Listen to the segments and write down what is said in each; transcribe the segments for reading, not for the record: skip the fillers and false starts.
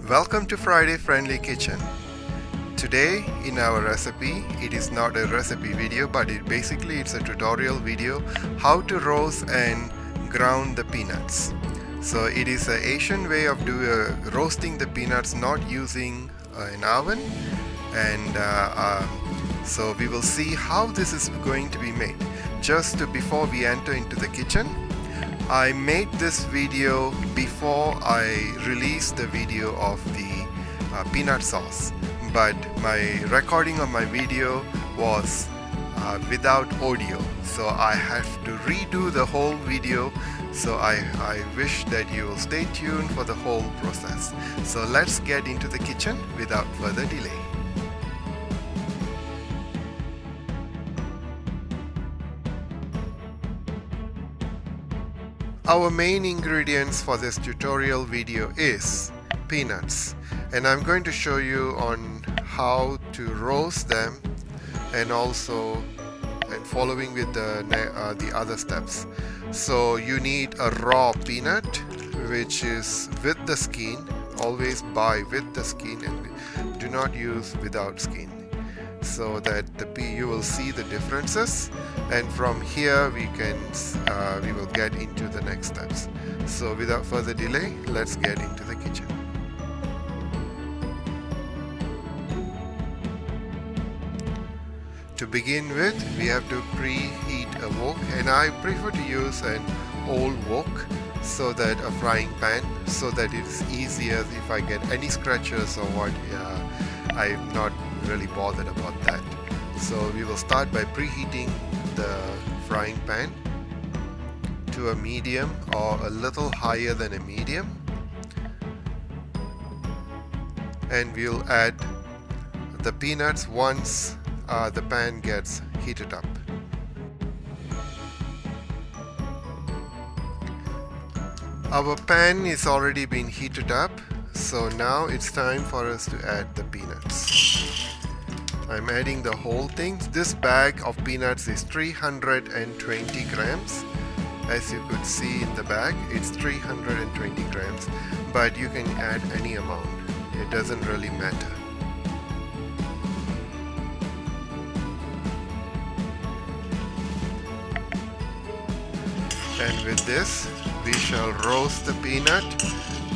Welcome to Friday Friendly Kitchen. Today in our recipe, it is not a recipe video, but it's a tutorial video how to roast and ground the peanuts. So it is an Asian way of roasting the peanuts, not using an oven, and so we will see how this is going to be made. Before we enter into the kitchen, I made this video before I released the video of the peanut sauce, but my recording of my video was without audio, so I have to redo the whole video. So I wish that you will stay tuned for the whole process. So let's get into the kitchen without further delay. Our main ingredients for this tutorial video is peanuts, and I'm going to show you on how to roast them and following with the other steps. So you need a raw peanut, which is with the skin. Always buy with the skin and do not use without skin, so that you will see the differences, and from here we will get into the next steps. So without further delay, let's get into the kitchen. To begin with, we have to preheat a wok, and I prefer to use an old wok, so that a frying pan, so that it's easier if I get any scratches or what. I'm not really bothered about that. So we will start by preheating the frying pan to a medium or a little higher than a medium, and we'll add the peanuts once the pan gets heated up. Our pan is already been heated up, so now it's time for us to add the peanuts. I'm adding the whole thing. This bag of peanuts is 320 grams. As you could see in the bag, it's 320 grams, but you can add any amount. It doesn't really matter. And with this, we shall roast the peanut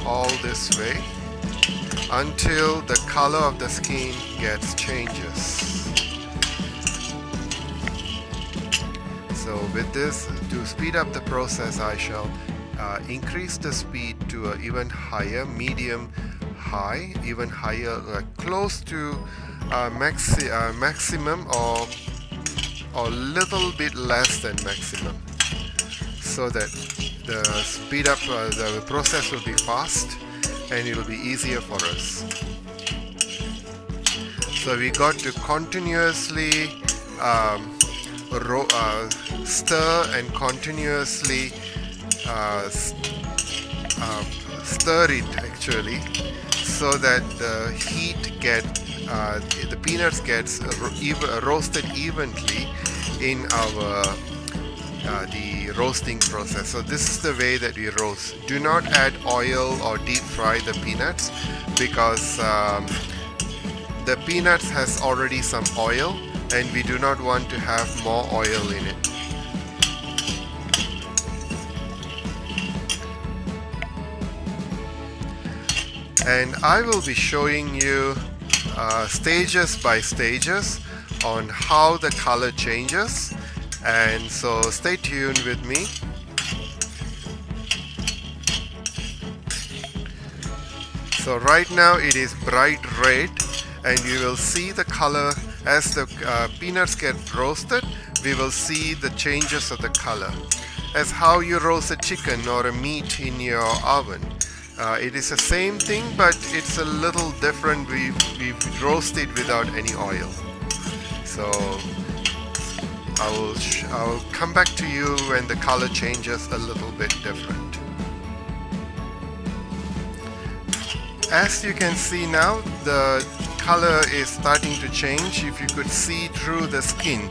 all this way until the color of the skin changes. So with this, to speed up the process, I shall increase the speed to an even higher, medium high, even higher, close to maximum or little bit less than maximum, so that the speed up the process will be fast and it will be easier for us. So we got to continuously stir and continuously stir it actually, so that the peanuts gets roasted evenly in our the roasting process. So this is the way that we roast. Do not add oil or deep fry the peanuts, because the peanuts has already some oil and we do not want to have more oil in it. And I will be showing you stages by stages on how the color changes, and so stay tuned with me. So right now it is bright red, and you will see the color as the peanuts get roasted. We will see the changes of the color as how you roast a chicken or a meat in your oven. It is the same thing, but it's a little different. We roast it without any oil. So I will come back to you when the color changes a little bit different. As you can see now, the color is starting to change. If you could see through the skin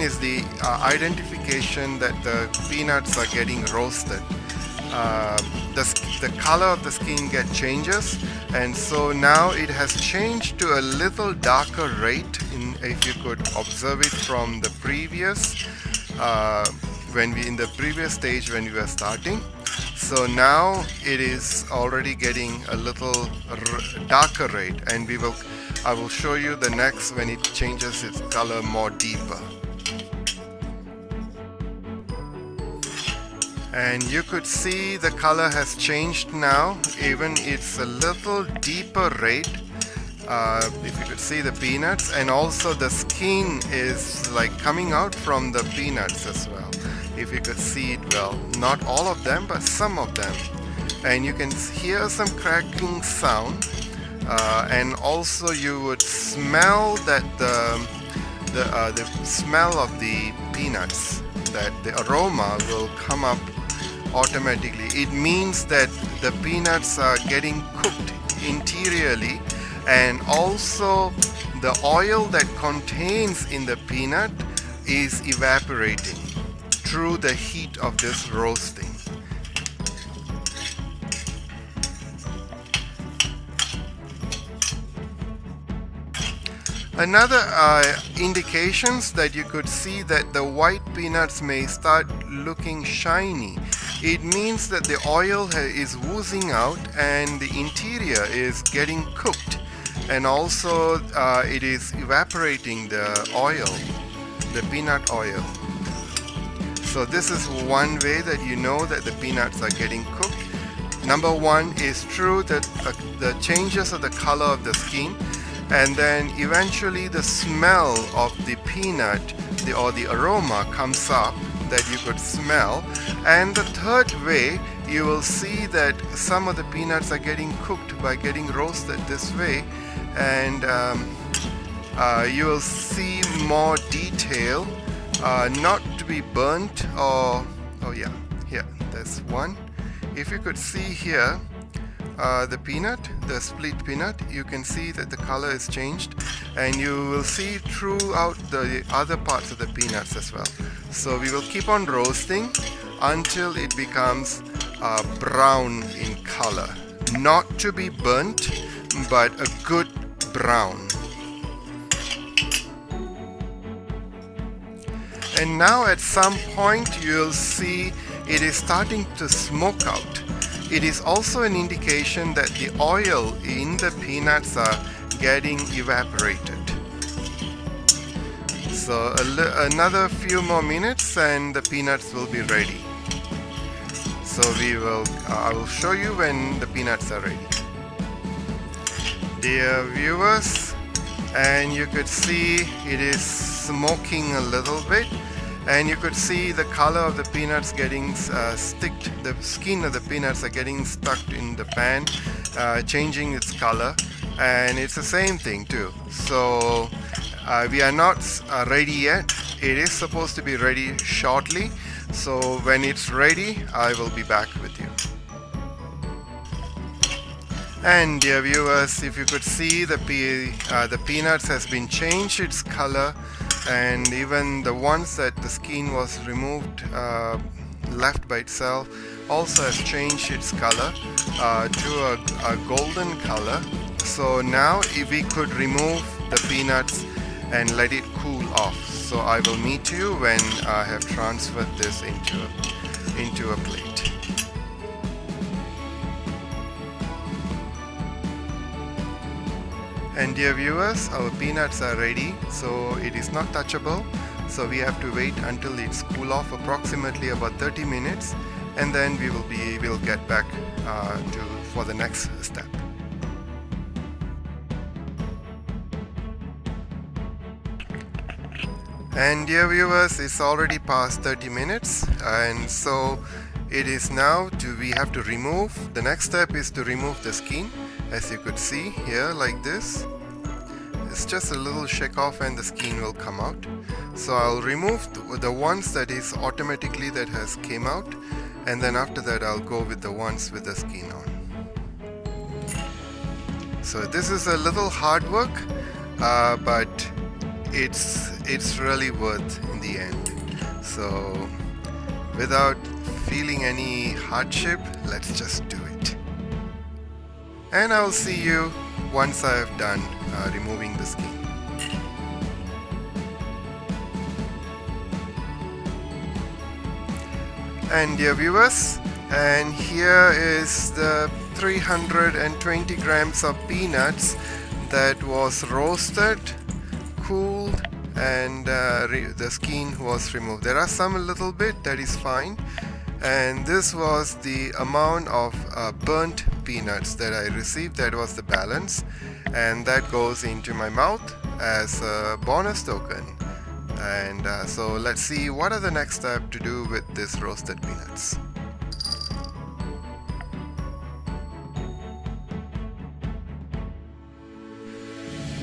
is the identification that the peanuts are getting roasted. the color of the skin changes, and so now it has changed to a little darker red. If you could observe it from the previous in the previous stage when we were starting. So now it is already getting a little darker red, and I will show you the next when it changes its color more deeper. And you could see the color has changed now. Even it's a little deeper red. If you could see the peanuts, and also the skin is like coming out from the peanuts as well. If you could see it well, not all of them, but some of them. And you can hear some cracking sound, and also you would smell that the smell of the peanuts, that the aroma will come up automatically. It means that the peanuts are getting cooked interiorly, and also the oil that contains in the peanut is evaporating through the heat of this roasting. Another indications that you could see that the white peanuts may start looking shiny. It means that the oil is oozing out and the interior is getting cooked, and also it is evaporating the oil, the peanut oil. So this is one way that you know that the peanuts are getting cooked. Number one is through the changes of the color of the skin, and then eventually the smell of the peanut or the aroma comes up that you could smell. And the third way, you will see that some of the peanuts are getting cooked by getting roasted this way, and you will see more detail, not to be burnt or here there's one. If you could see here the peanut, the split peanut, you can see that the color is changed, and you will see throughout the other parts of the peanuts as well. So we will keep on roasting until it becomes brown in color, not to be burnt, but a good brown. And now at some point you'll see it is starting to smoke out. It is also an indication that the oil in the peanuts are getting evaporated. So another few more minutes and the peanuts will be ready. So I will show you when the peanuts are ready. Dear viewers, and you could see it is smoking a little bit, and you could see the color of the peanuts getting the skin of the peanuts are getting stuck in the pan, changing its color, and it's the same thing too. So we are not ready yet. It is supposed to be ready shortly, so when it's ready I will be back with you. And dear viewers, if you could see the peanuts has been changed its color, and even the ones that the skin was removed, left by itself, also has changed its color to a golden color. So now if we could remove the peanuts and let it cool off. So I will meet you when I have transferred this into a plate. And dear viewers, our peanuts are ready, so it is not touchable. So we have to wait until it's cool off, approximately about 30 minutes, and then we'll get back for the next step. And dear viewers, it's already past 30 minutes, and so it is now we have to remove. The next step is to remove the skin, as you could see here, like this. It's just a little shake off and the skin will come out. So I'll remove the ones that is automatically that has came out, and then after that I'll go with the ones with the skin on. So this is a little hard work, but it's really worth in the end. So without feeling any hardship, let's just do it. And I'll see you once I have done removing the skin. And dear viewers, and here is the 320 grams of peanuts that was roasted, cooled, and the skin was removed. There are some a little bit, that is fine. And this was the amount of burnt peanuts that I received. That was the balance, and that goes into my mouth as a bonus token. And so let's see what are the next steps to do with this roasted peanuts.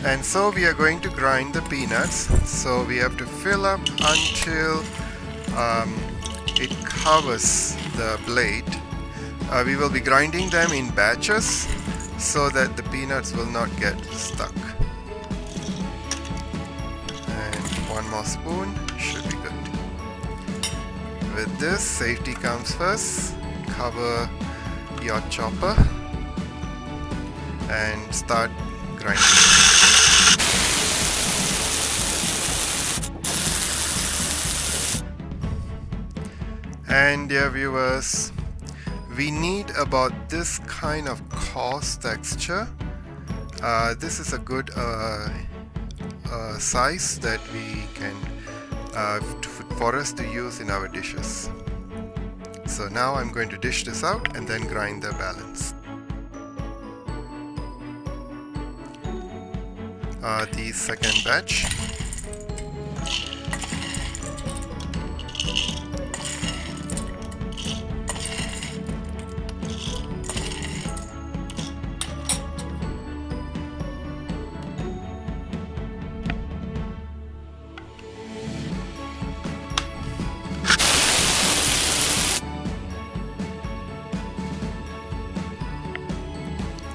And so we are going to grind the peanuts. So we have to fill up until it covers the blade. We will be grinding them in batches so that the peanuts will not get stuck. And one more spoon should be good. With this, safety comes first. Cover your chopper and start grinding. And dear viewers, we need about this kind of coarse texture. This is a good size that we can for us to use in our dishes. So now I'm going to dish this out and then grind the balance. The second batch.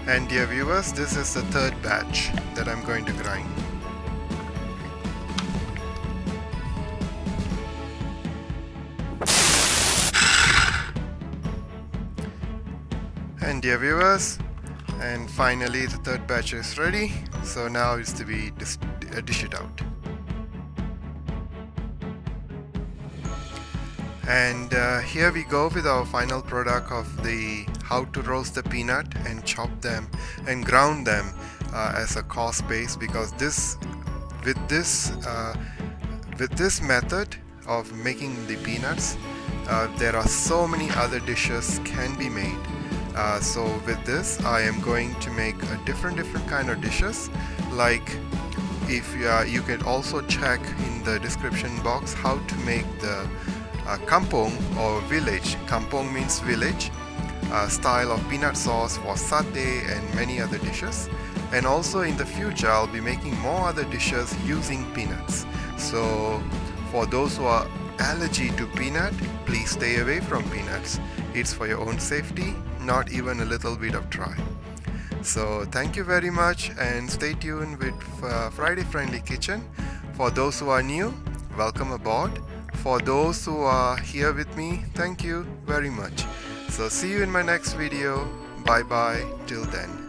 And dear viewers, this is the third batch that I'm going to grind. And dear viewers, and finally the third batch is ready. So now it's to be dish it out. And here we go with our final product of the how to roast the peanut and chop them and ground them as a coarse paste, because with this method of making the peanuts, there are so many other dishes can be made. So with this, I am going to make a different kind of dishes. Like, if you can also check in the description box how to make the Kampung or village. Kampung means village. Style of peanut sauce for satay and many other dishes. And also in the future I'll be making more other dishes using peanuts. So for those who are allergic to peanut, please stay away from peanuts. It's for your own safety, not even a little bit of try. So thank you very much, and stay tuned with Friday Friendly Kitchen. For those who are new, welcome aboard. For those who are here with me, thank you very much. So see you in my next video. Bye bye till then.